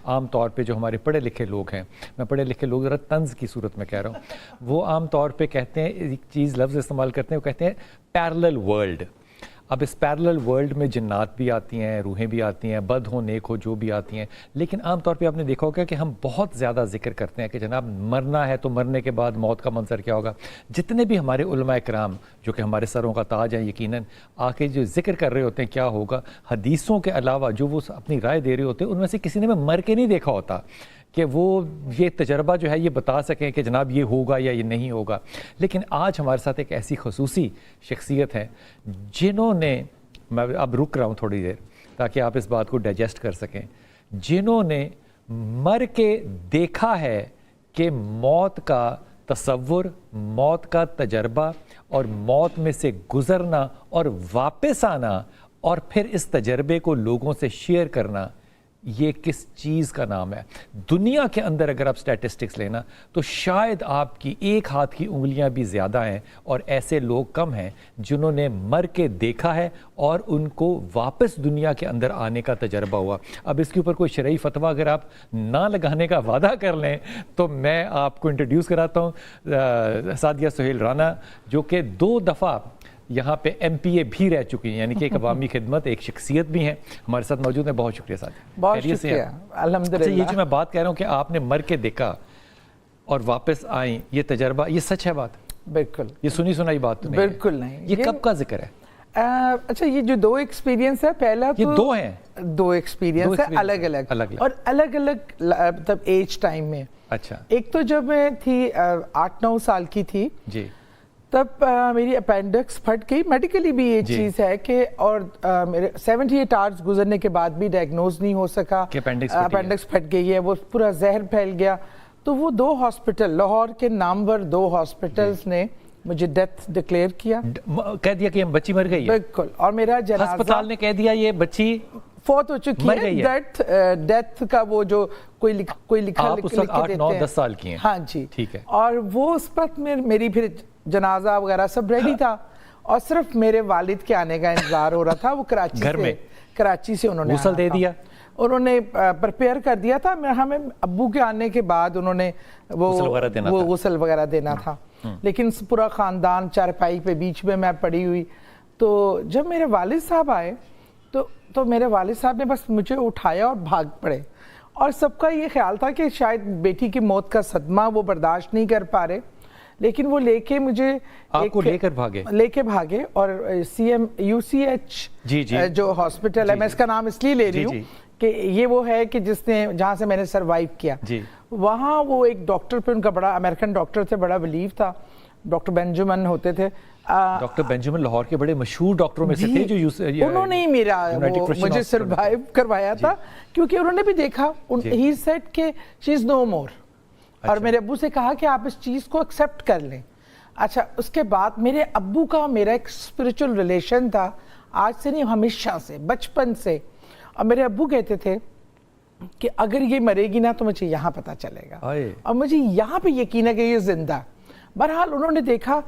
عام طور پہ جو ہمارے پڑھے لکھے لوگ ہیں، میں پڑھے لکھے لوگ ذرا طنز کی صورت میں کہہ رہا ہوں، وہ عام طور پہ کہتے ہیں ایک چیز لفظ استعمال کرتے ہیں، وہ کہتے ہیں پیرلل ورلڈ. اب اس پیرلل ورلڈ میں جنات بھی آتی ہیں، روحیں بھی آتی ہیں، بد ہو نیک ہو جو بھی آتی ہیں، لیکن عام طور پہ آپ نے دیکھا ہوگا کہ ہم بہت زیادہ ذکر کرتے ہیں کہ جناب مرنا ہے تو مرنے کے بعد موت کا منظر کیا ہوگا. جتنے بھی ہمارے علماء کرام جو کہ ہمارے سروں کا تاج ہیں، یقیناً آ کے جو ذکر کر رہے ہوتے ہیں کیا ہوگا، حدیثوں کے علاوہ جو وہ اپنی رائے دے رہے ہوتے ہیں ان میں سے کسی نے میں مر کے نہیں دیکھا ہوتا کہ وہ یہ تجربہ جو ہے یہ بتا سکیں کہ جناب یہ ہوگا یا یہ نہیں ہوگا. لیکن آج ہمارے ساتھ ایک ایسی خصوصی شخصیت ہے جنہوں نے، میں اب رک رہا ہوں تھوڑی دیر تاکہ آپ اس بات کو ڈائجسٹ کر سکیں، جنہوں نے مر کے دیکھا ہے کہ موت کا تصور، موت کا تجربہ اور موت میں سے گزرنا اور واپس آنا اور پھر اس تجربے کو لوگوں سے شیئر کرنا، یہ کس چیز کا نام ہے. دنیا کے اندر اگر آپ سٹیٹسٹکس لینا تو شاید آپ کی ایک ہاتھ کی انگلیاں بھی زیادہ ہیں اور ایسے لوگ کم ہیں جنہوں نے مر کے دیکھا ہے اور ان کو واپس دنیا کے اندر آنے کا تجربہ ہوا. اب اس کے اوپر کوئی شرعی فتویٰ اگر آپ نہ لگانے کا وعدہ کر لیں تو میں آپ کو انٹروڈیوس کراتا ہوں سعدیہ سہیل رانا، جو کہ 2 دفعہ یہاں پہ ایم پی اے بھی رہ چکی ہیں، یعنی کہ ایک عوامی خدمت، ایک شخصیت بھی ہیں، ہمارے ساتھ موجود ہیں. بہت شکریہ سعدیہ. بہت شکریہ. الحمدللہ. اچھا، یہ جو میں بات کہہ رہا ہوں کہ آپ نے مر کے دیکھا اور واپس آئیں، یہ تجربہ، یہ سچ ہے بات؟ بالکل. یہ سنی سنائی بات تو نہیں؟ بالکل نہیں. یہ کب کا ذکر ہے؟ اچھا، یہ جو 2 ایکسپیرینس ہے، پہلا تو یہ 2 ہیں، 2 ایکسپیرینس ہے الگ الگ اور الگ الگ مطلب ایج ٹائم میں. اچھا. ایک تو جب میں تھی 8-9 سال کی تھی جی، تب میری اپینڈکس پھٹ گئی. میڈیکلی بھی یہ چیز ہے کہ اور میرے 78 آورز گزرنے کے بعد بھی ڈائگنوز نہیں ہو سکا کہ اپینڈکس پھٹ گئی ہے، وہ پورا زہر پھیل گیا. تو وہ 2 ہاسپٹل، لاہور کے نامور 2 ہاسپٹلز نے مجھے ڈیتھ ڈکلیئر کیا، کہہ دیا کہ بچی مر گئی ہے. بالکل. اور میرا جنازہ، ہسپتال نے کہہ دیا یہ بچی فوت ہو چکی ہے. ڈیتھ کا وہ جو کوئی لکھا آپ اس وقت 8-9-10 سال کی ہیں. ہاں جی، ٹھیک ہے. اور وہ اس وقت میری پھر جنازہ وغیرہ سب ریڈی تھا اور صرف میرے والد کے آنے کا انتظار ہو رہا تھا. وہ کراچی سے انہوں نے غسل دے دیا، انہوں نے پریپیئر کر دیا تھا. ہمیں ابو کے آنے کے بعد انہوں نے وہ غسل وغیرہ دینا تھا، لیکن پورا خاندان چارپائی پہ بیچ میں میں پڑی ہوئی. تو جب میرے والد صاحب آئے تو میرے والد صاحب نے بس مجھے اٹھایا اور بھاگ پڑے. اور سب کا یہ خیال تھا کہ شاید بیٹی کی موت کا صدمہ وہ برداشت نہیں کر پا رہے، لیکن وہ لے کے مجھے لے کے بھاگے اور UCH جو ہاسپٹل ہے، میں اس کا نام اس لیے لے رہی ہوں کہ یہ وہ ہے کہ جہاں سے میں نے سروائیو کیا. وہاں وہ ایک ڈاکٹر پہ، ان کا بڑا امریکن ڈاکٹر تھے، بڑا بلیو تھا، ڈاکٹر بینجامن ہوتے تھے. ڈاکٹر بینجامن لاہور کے بڑے مشہور ڈاکٹروں میں سے تھے جو انہوں نے مجھے سروائیو کروایا تھا کیونکہ انہوں نے بھی دیکھا. ہی سیڈ کہ شی از نو مور. اور میرے ابو سے کہا کہ آپ اس چیز کو ایکسیپٹ کر لیں. اچھا، اس کے بعد میرے ابو کا میرا ایک اسپرچل ریلیشن تھا، آج سے نہیں، ہمیشہ سے، بچپن سے. اور میرے ابو کہتے تھے کہ اگر یہ مرے گی نا تو مجھے یہاں پتہ چلے گا، اور مجھے یہاں پہ یقین ہے کہ یہ زندہ. بہرحال انہوں نے دیکھا.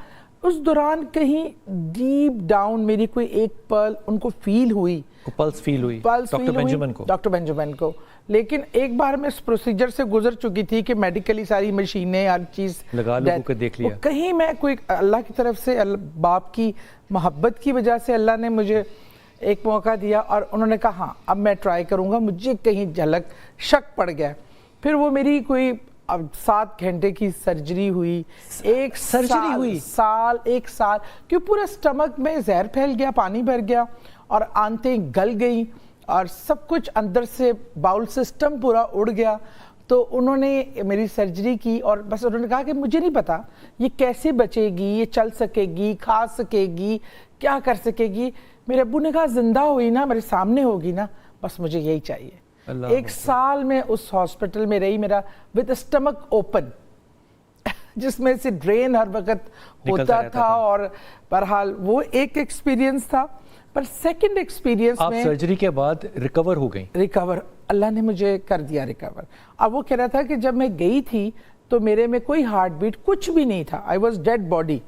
اس دوران کہیں ڈیپ ڈاؤن میری کوئی ایک پل ان کو فیل ہوئی، پلس فیل ہوئی ڈاکٹر بینجامن کو. لیکن ایک بار میں اس پروسیجر سے گزر چکی تھی کہ میڈیکلی ساری مشینیں، ہر چیز لگا لوگوں کے دیکھ لیا. کہیں میں کوئی اللہ کی طرف سے، باپ کی محبت کی وجہ سے اللہ نے مجھے ایک موقع دیا اور انہوں نے کہا ہاں اب میں ٹرائی کروں گا. مجھے کہیں جھلک شک پڑ گیا. پھر وہ میری کوئی 7 گھنٹے کی سرجری ہوئی. ایک سال کہ پورا سٹمک میں زہر پھیل گیا، پانی بھر گیا اور آنتیں گل گئیں اور سب کچھ اندر سے باؤل سسٹم پورا اڑ گیا. تو انہوں نے میری سرجری کی اور بس انہوں نے کہا کہ مجھے نہیں پتا یہ کیسے بچے گی، یہ چل سکے گی، کھا سکے گی، کیا کر سکے گی. میرے ابو نے کہا زندہ ہوئی نا، میرے سامنے ہوگی نا، بس مجھے یہی چاہیے. 1 سال میں اس ہاسپٹل میں رہی، میرا ود اسٹمک اوپن، جس میں سے ڈرین ہر وقت ہوتا تھا. اور بہرحال وہ ایک ایکسپیرینس تھا. پر سیکنڈ ایکسپیرینس میں آپ سرجری کے بعد ریکور ہو گئی؟ ریکور اللہ نے مجھے کر دیا ریکور. اب وہ کہہ رہا تھا کہ جب میں گئی تھی تو میرے میں کوئی ہارٹ بیٹ کچھ بھی نہیں تھا. I was dead body.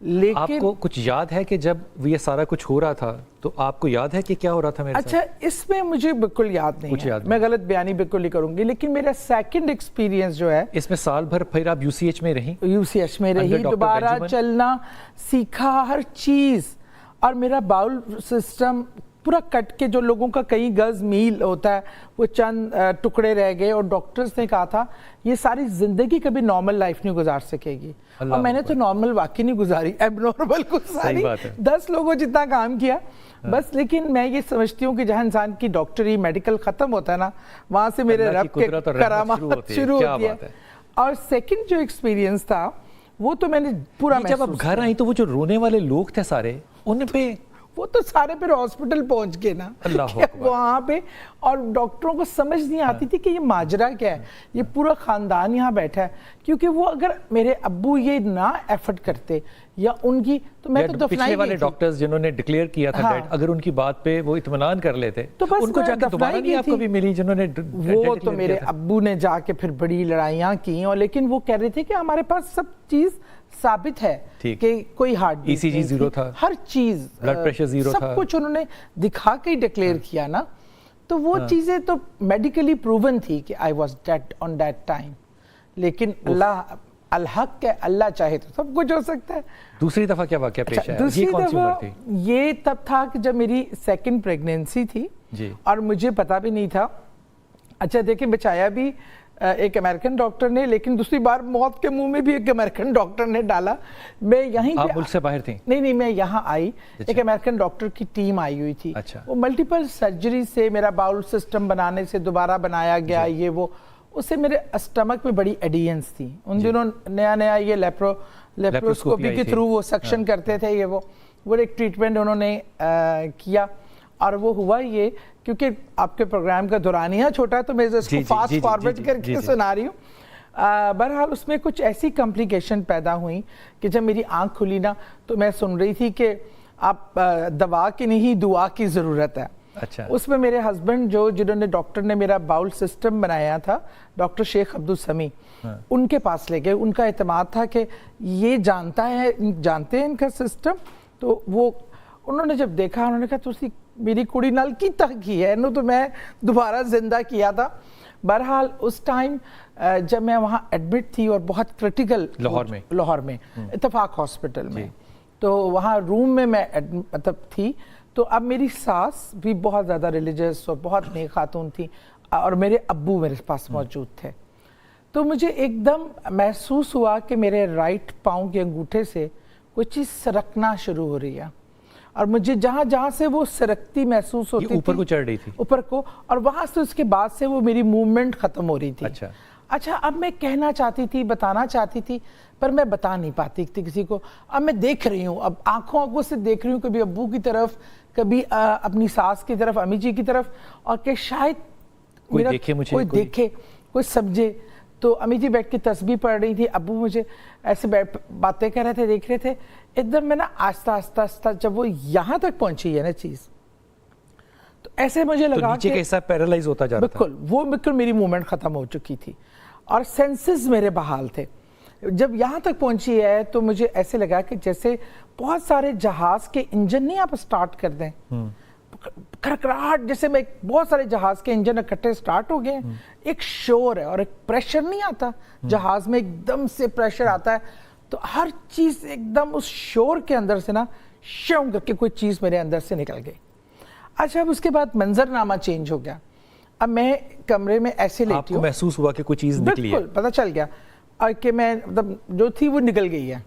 لیکن آپ کو کچھ یاد ہے کہ جب یہ سارا کچھ ہو رہا تھا تو آپ کو یاد ہے کہ کیا ہو رہا تھا میرے ساتھ؟ اچھا اس میں مجھے بالکل یاد نہیں ہے، میں غلط بیانی بالکل نہیں کروں گی، لیکن میرا سیکنڈ ایکسپیرینس جو ہے اس میں سال بھر پھر آپ یو سی ایچ میں رہیں؟ یو سی ایچ میں رہی، دوبارہ چلنا سیکھا ہر چیز، اور میرا باؤل سسٹم پورا کٹ کے، جو لوگوں کا کئی گز میل ہوتا ہے وہ چند ٹکڑے رہ گئے، اور ڈاکٹرز نے کہا تھا یہ ساری زندگی کبھی نارمل لائف نہیں گزار سکے گی، اور میں نے تو نارمل واقعی نہیں گزاری، ایب نارمل گزاری، 10 لوگوں جتنا کام کیا بس۔ لیکن میں یہ سمجھتی ہوں کہ جہاں انسان کی ڈاکٹری میڈیکل ختم ہوتا ہے نا، وہاں سے میرے رب کے کرامات شروع ہوتی ہے۔ اور سیکنڈ جو ایکسپیرینس تھا وہ تو میں نے پورا جب آپ گھر آئی تو وہ جو رونے والے لوگ تھے سارے، ان پہ وہ تو سارے پھر ہاسپٹل پہنچ گئے نا وہاں پہ، اور ڈاکٹروں کو سمجھ نہیں آتی تھی کہ یہ ماجرا کیا ہے، یہ پورا خاندان یہاں بیٹھا ہے، کیونکہ وہ اگر میرے ابو یہ نہ ایفرٹ کرتے یا ان کی، تو میں تو دفنائی پچھلے والے ڈاکٹرز جنہوں نے ڈکلیئر کیا تھا ڈیڈ، اگر ان کی بات پہ وہ اطمینان کر لیتے تو ان کو جا کے دوبارہ نہیں آپ کو بھی ملی جنہوں نے، وہ تو میرے ابو نے جا کے پھر بڑی لڑائیاں کی، اور لیکن وہ کہہ رہے تھے کہ ہمارے پاس سب چیز ثابت ہے کہ کوئی ہارٹ بیٹ ای سی جی زیرو تھا، ہر چیز، بلڈ پریشر زیرو تھا، سب کچھ انہوں نے دکھا کے ہی ڈکلیئر کیا نا، تو وہ چیزیں تو میڈیکلی پروون تھی کہ I was dead on that time, لیکن اللہ الحق ہے، اللہ چاہے تو سب کچھ ہو سکتا ہے۔ دوسری دفعہ کیا واقعہ پیش آیا؟ دوسری دفعہ یہ تب تھا کہ جب میری سیکنڈ پریگنینسی تھی، اور مجھے پتا بھی نہیں تھا، اچھا دیکھیں بچایا بھی ایک امریکن ڈاکٹر نے، لیکن دوسری بار موت کے منہ میں بھی ایک امریکن ڈاکٹر نے ڈالا۔ میں یہیں آپ ملک سے باہر تھیں؟ نہیں، میں یہاں آئی، ایک امریکن ڈاکٹر کی ٹیم آئی ہوئی تھی، وہ ملٹیپل سرجری سے میرا باؤل سسٹم بنانے سے دوبارہ بنایا گیا، یہ وہ، اس سے میرے اسٹمک میں بڑی ایڈینس تھی، ان دنوں نیا یہ لیپروسکوپی کے تھرو وہ سکشن کرتے تھے، یہ وہ ایک ٹریٹمنٹ انہوں نے کیا، اور وہ ہوا یہ، کیونکہ آپ کے پروگرام کا دورانیہ چھوٹا ہے تو میں اس کو فاسٹ فارورڈ کر کے سنا رہی ہوں۔ بہرحال اس میں کچھ ایسی کمپلیکیشن پیدا ہوئی کہ جب میری آنکھ کھلی نا تو میں سن رہی تھی کہ آپ دوا کی نہیں دعا کی ضرورت ہے۔ اس میں میرے ہسبینڈ جنہوں نے ڈاکٹر نے میرا باؤل سسٹم بنایا تھا، ڈاکٹر شیخ عبدالسمی، ان کے پاس لے گئے، ان کا اعتماد تھا کہ یہ جانتے ہیں ان کا سسٹم، تو وہ انہوں نے جب دیکھا انہوں نے کہا تو میری کڑی نال کی تکی ہے تو میں دوبارہ زندہ کیا تھا۔ بہرحال اس ٹائم جب میں وہاں ایڈمٹ تھی اور بہت کرٹیکل لاہور میں اتفاق ہاسپٹل میں، تو وہاں روم میں مطلب تھی، تو اب میری ساس بھی بہت زیادہ ریلیجس اور بہت نیک خاتون تھی، اور میرے ابو میرے پاس موجود تھے، تو مجھے ایک دم محسوس ہوا کہ میرے رائٹ پاؤں کے انگوٹھے سے کوئی چیز سرکنا شروع ہو رہی ہے، اور مجھے جہاں سے وہ سرکتی محسوس ہوتی تھی اوپر کو چڑھ رہی تھی، اوپر کو، اور وہاں سے اس کے بعد سے وہ میری موومنٹ ختم ہو رہی تھی۔ اچھا اب میں کہنا چاہتی تھی، بتانا چاہتی تھی، پر میں بتا نہیں پاتی تھی کسی کو۔ اب میں دیکھ رہی ہوں، اب آنکھوں سے دیکھ رہی ہوں، کبھی ابو کی طرف، کبھی اپنی ساس کی طرف، امی جی کی طرف، اور کہ شاید کوئی دیکھے، کوئی سمجھے۔ تو امی جی بیٹھ کے تسبیح پڑھ رہی تھی، ابو مجھے ایسے باتیں کر رہے تھے، دیکھ رہے تھے، ایک دم میں نا آہستہ آہستہ جب وہ یہاں تک پہنچی ہے نا چیز، تو ایسے مجھے لگا نیچے کا حصہ پیرالائز ہوتا جا رہا تھا، بالکل میری موومنٹ ختم ہو چکی تھی، اور سینسز میرے بحال تھے۔ جب یہاں تک پہنچی ہے تو مجھے ایسے لگا کہ جیسے بہت سارے جہاز کے انجن نہیں آپ سٹارٹ کر دیں، کھڑکھڑاہٹ، جیسے میں بہت سارے جہاز کے انجن اکٹھے سٹارٹ ہو گئے ہیں، ایک شور ہے اور ایک پریشر نہیں آتا جہاز میں، ایک دم سے پریشر آتا ہے، تو ہر چیز ایک دم اس شور کے اندر سے نا شوں کر کے کوئی چیز میرے اندر سے نکل گئی۔ اچھا اب اس کے بعد منظرنامہ چینج ہو گیا، اب میں کمرے میں ایسے لیٹی ہوں، آپ کو محسوس ہوا کہ کوئی چیز نکلی ہے؟ بالکل پتہ چل گیا، اور کہ میں مطلب جو تھی وہ نکل گئی ہے۔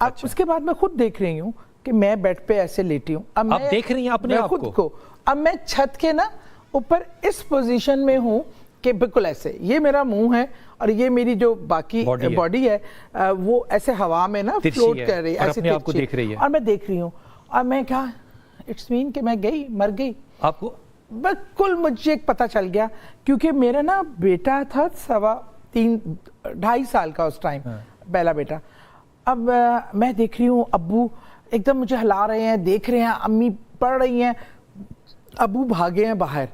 اب اس کے بعد میں خود دیکھ رہی ہوں کہ میں بیڈ پہ ایسے لیٹی ہوں، اب آپ دیکھ رہی ہیں اپنے آپ کو؟ اب میں چھت کے نا اوپر اس پوزیشن میں ہوں کہ بالکل ایسے، یہ میرا منہ ہے اور یہ میری جو باقی باڈی ہے وہ ایسے ہوا میں نا فلوٹ کر رہی ہے، ایسے اپنے آپ کو دیکھ رہی ہے، اور میں دیکھ رہی ہوں، اور میں کہا اٹس مین کہ میں مر گئی۔ آپ کو بالکل مجھے ایک پتہ چل گیا، کیونکہ میرا نا بیٹا تھا 2.5 سال کا اس ٹائم، پہلا بیٹا۔ اب میں دیکھ رہی ہوں ابو ایک دم مجھے ہلا رہے ہیں، دیکھ رہے ہیں، امی پڑھ رہی ہیں، ابو بھاگے ہیں باہر۔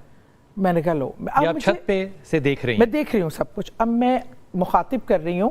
میں نے کہا لو، آپ چھت پہ سے دیکھ رہی ہیں؟ میں دیکھ رہی ہوں سب کچھ۔ اب میں مخاطب کر رہی ہوں